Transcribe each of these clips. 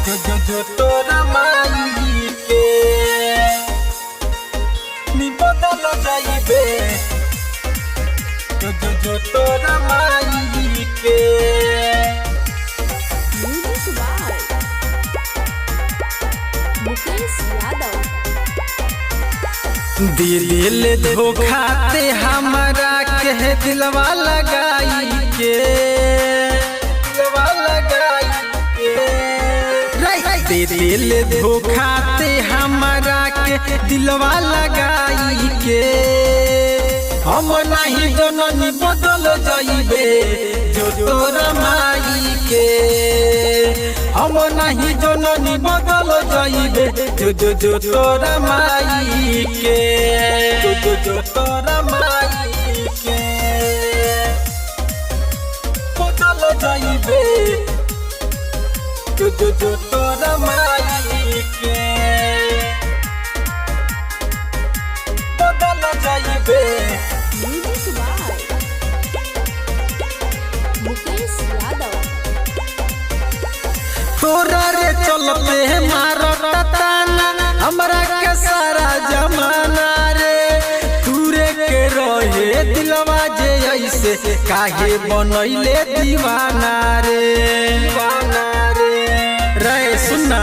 जो तोरा माई के नी बदल जाइबे जो तोरा माई के म्यूजिक बाय मुकेश यादव। दिल धोखा ते हमरा के दिलवा लगाई के दिल धोखा ते हमरा के दिलवा लगाई के हम नहीं जननी बदल जाइबे जो तोरा माई के हम नहीं जननी बदल जाइबे जो तोरा माई के जो तोरा माई के बदल जाइबे जो तोरा माई के बदल जाइबे। Music by Mukesh Yadav. तोरा रे चलते मारता ताना हमरा के सारा जमाना रे तूरे के रहे दिलवा जे ऐसे काहे बनैले दीवाना रे सुना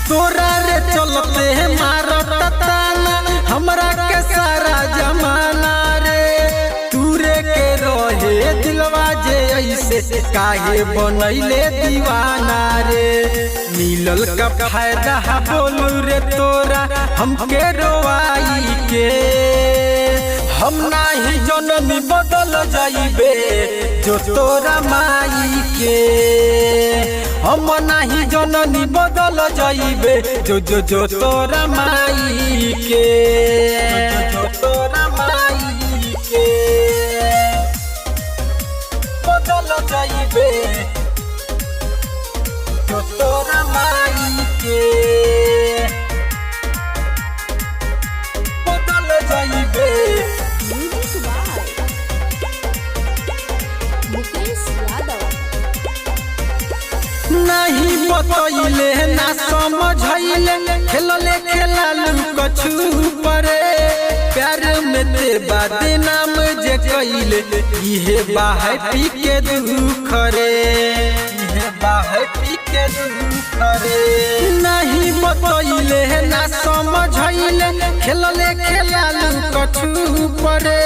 तोरा रे चलते मारता ताना हमरा के सारा जमाना रे तूरे के रहे दिलवा जे ऐसे काहे बनैले दीवाना रे मिलल का फायदा बोलू रे तोरा हमके रोवाई के हम नहीं जननी बदल जाइबे जो तोरा माई के हम नहीं जननी बदल जाइबे जो तोरा माई के जो तोरा माई के बदल जाइबे जो तोरा माई के बदल जाइबे। Music by Mukesh Yadav. नहीं बतैले ना समझैले खेलले खेलालू कछु परे प्यार में ते बाते नाम जे कैले इहे बाहे पी के दुख रे इहे बाहे पी के दुख रे नहीं बतैले ना समझैले खेलले खेलालू कछु परे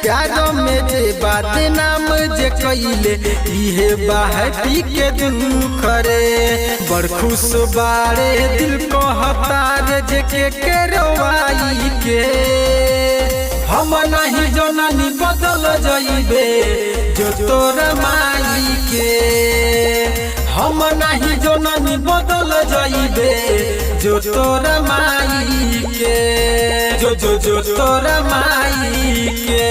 प्यार में ते बाते नाम जे कैले इहे बाहे पी के दुख रे बड़ खुश बारे दिल को हतार जे के रोवाई के हम नहीं जननी बदल जाइबे जो तोरा माई के हम नहीं जननी बदल जाइबे जो तोरा माई के जो तोरा माई के।